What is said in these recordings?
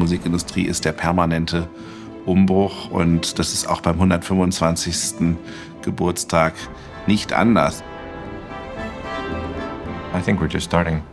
Musikindustrie ist der permanente Umbruch und das ist auch beim 125. Geburtstag nicht anders. I think we're just starting.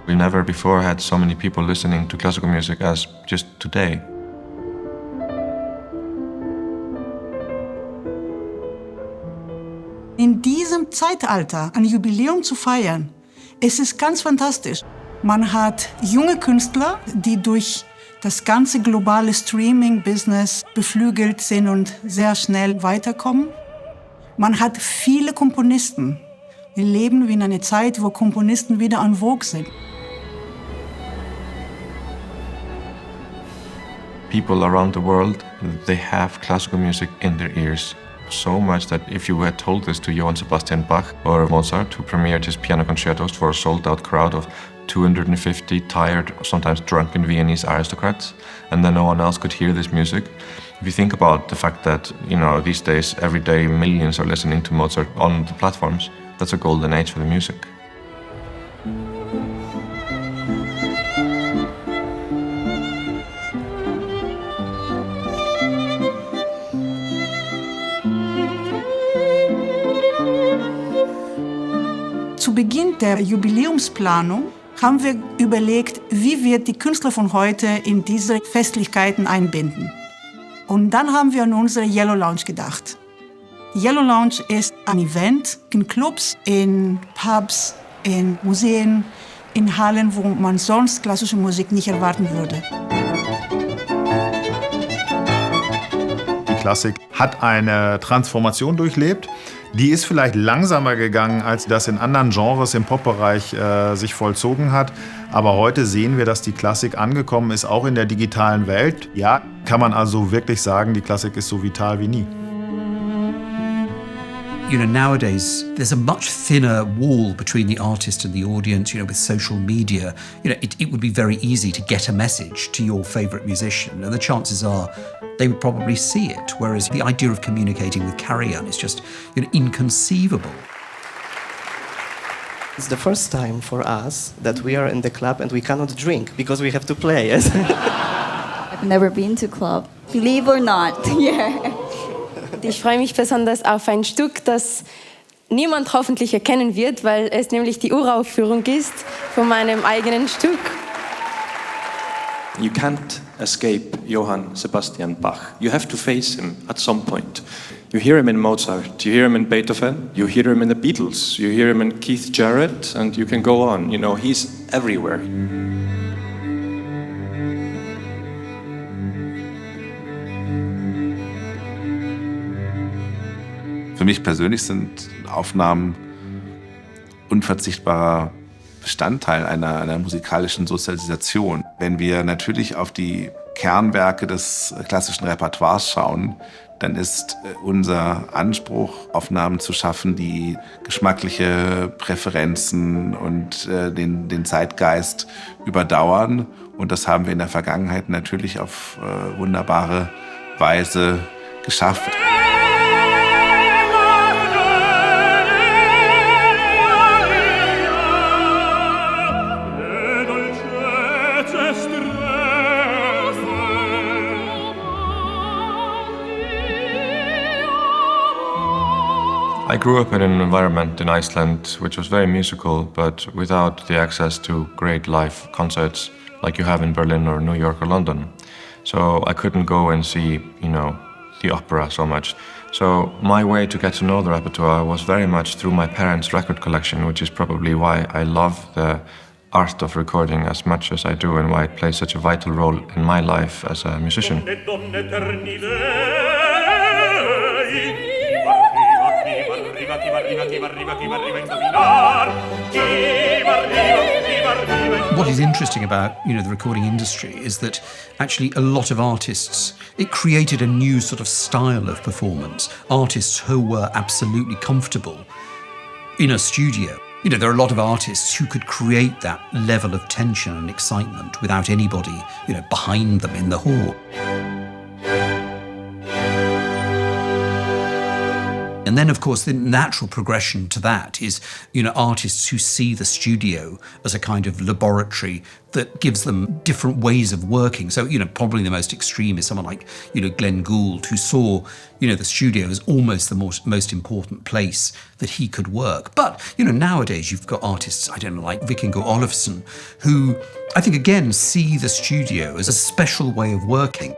We never before had so many people listening to classical music as just today. In diesem Zeitalter ein Jubiläum zu feiern, es ist ganz fantastisch. Man hat junge Künstler, die durch das ganze globale Streaming-Business beflügelt sind und sehr schnell weiterkommen. Man hat viele Komponisten. Wir leben in einer Zeit, wo Komponisten wieder en vogue sind. People around the world, they have classical music in their ears. So much that if you had told this to Johann Sebastian Bach or Mozart, who premiered his piano concertos for a sold-out crowd of 250 tired, sometimes drunken Viennese aristocrats, and then no one else could hear this music. If you think about the fact that, these days, every day millions are listening to Mozart on the platforms, that's a golden age for the music. Zu Beginn der Jubiläumsplanung haben wir überlegt, wie wir die Künstler von heute in diese Festlichkeiten einbinden. Und dann haben wir an unsere Yellow Lounge gedacht. Die Yellow Lounge ist ein Event in Clubs, in Pubs, in Museen, in Hallen, wo man sonst klassische Musik nicht erwarten würde. Die Klassik hat eine Transformation durchlebt. Die ist vielleicht langsamer gegangen, als das in anderen Genres im Popbereich sich vollzogen hat. Aber heute sehen wir, dass die Klassik angekommen ist, auch in der digitalen Welt. Ja, kann man also wirklich sagen, die Klassik ist so vital wie nie. Nowadays, there's a much thinner wall between the artist and the audience, with social media. It would be very easy to get a message to your favorite musician, and the chances are they would probably see it, whereas the idea of communicating with Karajan is just inconceivable. It's the first time for us that we are in the club and we cannot drink because we have to play. I've never been to club, believe or not. Yeah. Ich freue mich besonders auf ein Stück, das niemand hoffentlich erkennen wird, weil es nämlich die Uraufführung ist von meinem eigenen Stück. You can't escape Johann Sebastian Bach. You have to face him at some point. You hear him in Mozart, you hear him in Beethoven, you hear him in the Beatles, you hear him in Keith Jarrett, and you can go on. He's everywhere. Für mich persönlich sind Aufnahmen unverzichtbarer Bestandteil einer musikalischen Sozialisation. Wenn wir natürlich auf die Kernwerke des klassischen Repertoires schauen, dann ist unser Anspruch, Aufnahmen zu schaffen, die geschmackliche Präferenzen und den Zeitgeist überdauern. Und das haben wir in der Vergangenheit natürlich auf wunderbare Weise geschafft. I grew up in an environment in Iceland which was very musical, but without the access to great live concerts like you have in Berlin or New York or London. So I couldn't go and see, the opera so much. So my way to get to know the repertoire was very much through my parents' record collection, which is probably why I love the art of recording as much as I do and why it plays such a vital role in my life as a musician. What is interesting about, the recording industry is that actually a lot of artists, it created a new sort of style of performance. Artists who were absolutely comfortable in a studio. There are a lot of artists who could create that level of tension and excitement without anybody, behind them in the hall. And then, of course, the natural progression to that is, artists who see the studio as a kind of laboratory that gives them different ways of working. So, probably the most extreme is someone like, Glenn Gould, who saw, the studio as almost the most important place that he could work. But, nowadays you've got artists, like Víkingur Ólafsson, who I think, again, see the studio as a special way of working.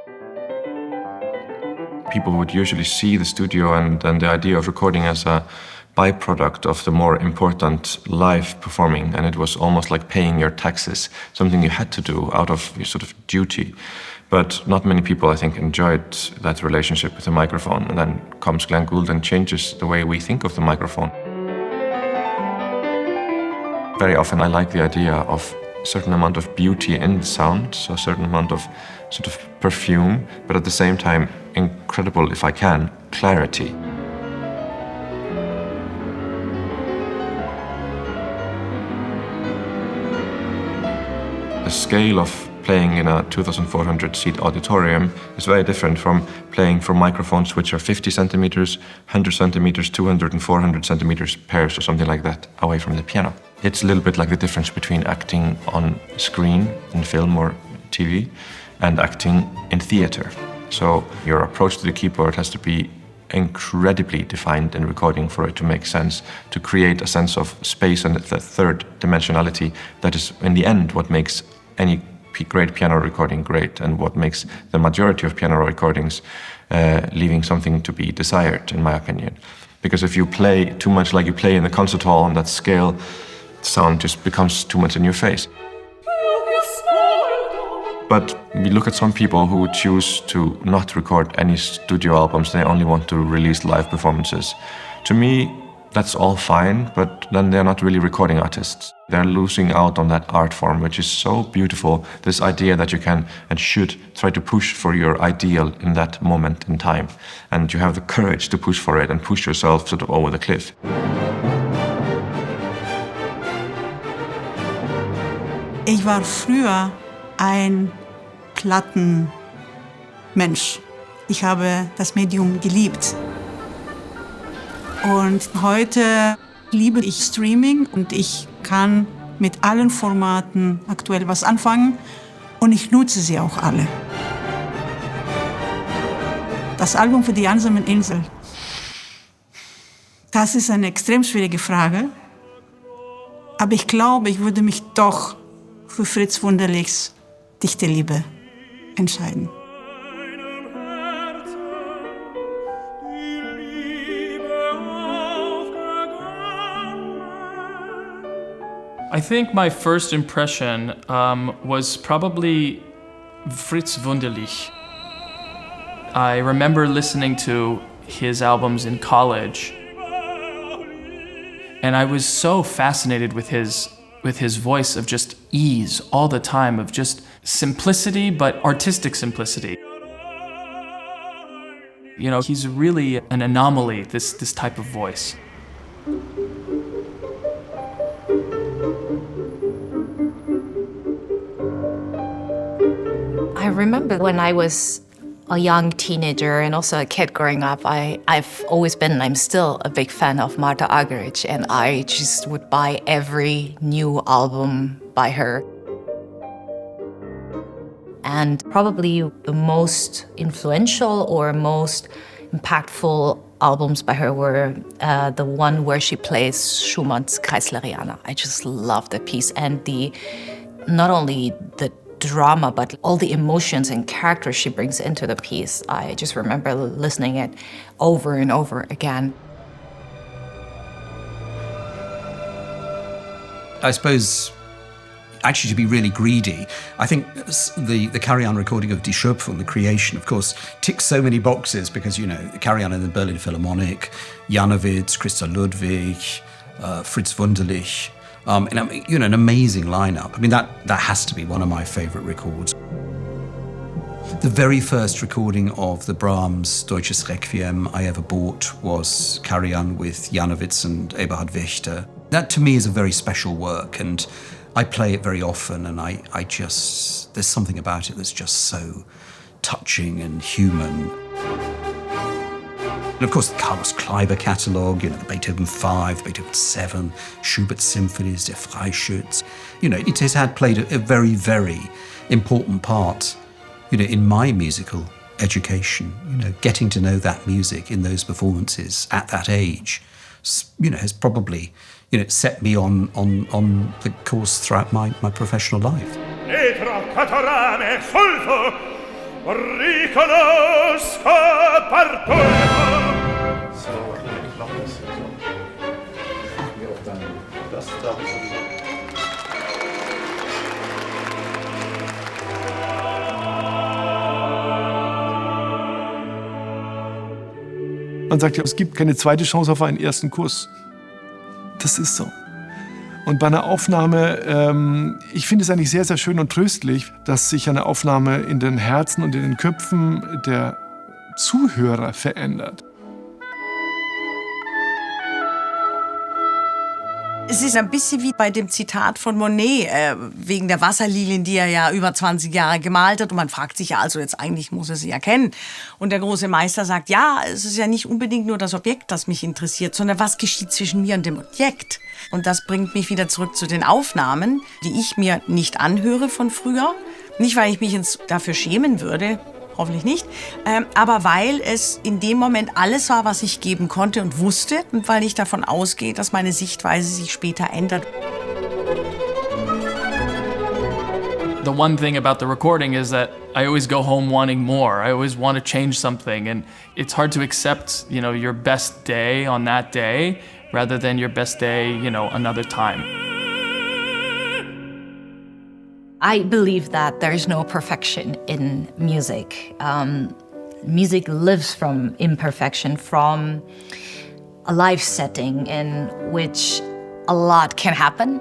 People would usually see the studio and the idea of recording as a byproduct of the more important live performing, and it was almost like paying your taxes, something you had to do out of your sort of duty. But not many people, I think, enjoyed that relationship with the microphone, and then comes Glenn Gould and changes the way we think of the microphone. Very often I like the idea of a certain amount of beauty in the sound, so a certain amount of sort of perfume, but at the same time, incredible, if I can, clarity. The scale of playing in a 2,400-seat auditorium is very different from playing for microphones which are 50 centimeters, 100 centimeters, 200 and 400 centimeters pairs or something like that away from the piano. It's a little bit like the difference between acting on screen in film or TV and acting in theater. So your approach to the keyboard has to be incredibly defined in recording for it to make sense, to create a sense of space and the third dimensionality that is, in the end, what makes any great piano recording great and what makes the majority of piano recordings leaving something to be desired, in my opinion. Because if you play too much like you play in the concert hall on that scale, sound just becomes too much in your face. But we look at some people who choose to not record any studio albums, they only want to release live performances. To me, that's all fine, but then they're not really recording artists. They're losing out on that art form, which is so beautiful, this idea that you can and should try to push for your ideal in that moment in time. And you have the courage to push for it and push yourself sort of over the cliff. Ich war früher ein Plattenmensch. Ich habe das Medium geliebt. Und heute liebe ich Streaming und ich kann mit allen Formaten aktuell was anfangen und ich nutze sie auch alle. Das Album für die einsamen Insel. Das ist eine extrem schwierige Frage, aber ich glaube, ich würde mich doch für Fritz Wunderlichs Dichte Liebe entscheiden. I think my first impression was probably Fritz Wunderlich. I remember listening to his albums in college, and I was so fascinated with his voice of just ease all the time, of just simplicity, but artistic simplicity. He's really an anomaly, this type of voice. I remember when I was a young teenager and also a kid growing up, I've always been, and I'm still a big fan of Marta Argerich, and I just would buy every new album by her. And probably the most influential or most impactful albums by her were the one where she plays Schumann's Kreisleriana. I just love the piece, and not only the drama, but all the emotions and characters she brings into the piece. I just remember listening it over and over again. I suppose, actually, to be really greedy, I think the Carry-On recording of Die Schöpfung, the creation, of course, ticks so many boxes because, Carry-On in the Berlin Philharmonic, Janowitz, Christa Ludwig, Fritz Wunderlich, and an amazing lineup. I mean, that has to be one of my favorite records. The very first recording of the Brahms Deutsches Requiem I ever bought was Carry-On with Janowitz and Eberhard Wächter. That to me is a very special work, and I play it very often, and I just, there's something about it that's just so touching and human. And of course, the Carlos Kleiber catalogue, the Beethoven 5, Beethoven 7, Schubert symphonies, der Freischütz. It has played a very, very important part, in my musical education. Getting to know that music in those performances at that age, has probably, set me on the course throughout my professional life. Man sagt ja, es gibt keine zweite Chance auf einen ersten Kuss. Das ist so. Und bei einer Aufnahme, ich finde es eigentlich sehr, sehr schön und tröstlich, dass sich eine Aufnahme in den Herzen und in den Köpfen der Zuhörer verändert. Es ist ein bisschen wie bei dem Zitat von Monet, wegen der Wasserlilien, die er ja über 20 Jahre gemalt hat. Und man fragt sich ja, also jetzt eigentlich muss er sie ja kennen. Und der große Meister sagt, ja, es ist ja nicht unbedingt nur das Objekt, das mich interessiert, sondern was geschieht zwischen mir und dem Objekt. Und das bringt mich wieder zurück zu den Aufnahmen, die ich mir nicht anhöre von früher. Nicht, weil ich mich dafür schämen würde, hoffentlich nicht, aber weil es in dem Moment alles war, was ich geben konnte und wusste und weil ich davon ausgehe, dass meine Sichtweise sich später ändert. The one thing about the recording is that I always go home wanting more. I always want to change something, and it's hard to accept, your best day on that day rather than your best day, another time. I believe that there is no perfection in music. Music lives from imperfection, from a life setting in which a lot can happen.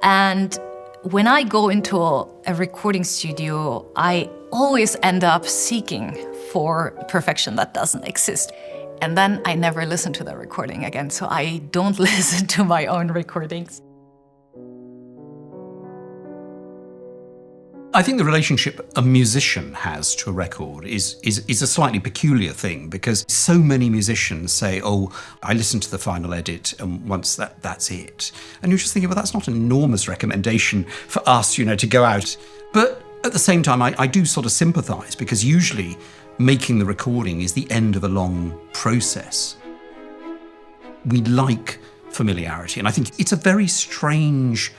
And when I go into a recording studio, I always end up seeking for perfection that doesn't exist. And then I never listen to the recording again, so I don't listen to my own recordings. I think the relationship a musician has to a record is a slightly peculiar thing, because so many musicians say, oh, I listen to the final edit and once that's it. And you're just thinking, well, that's not an enormous recommendation for us, to go out. But at the same time, I do sort of sympathise, because usually making the recording is the end of a long process. We like familiarity, and I think it's a very strange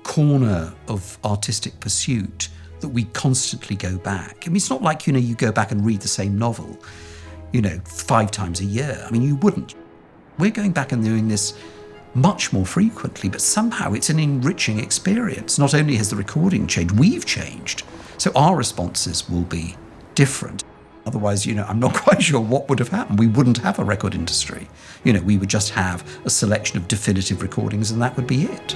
corner of artistic pursuit that we constantly go back. I mean, it's not like, you go back and read the same novel, 5 times a year. I mean, you wouldn't. We're going back and doing this much more frequently, but somehow it's an enriching experience. Not only has the recording changed, we've changed. So our responses will be different. Otherwise, I'm not quite sure what would have happened. We wouldn't have a record industry. We would just have a selection of definitive recordings and that would be it.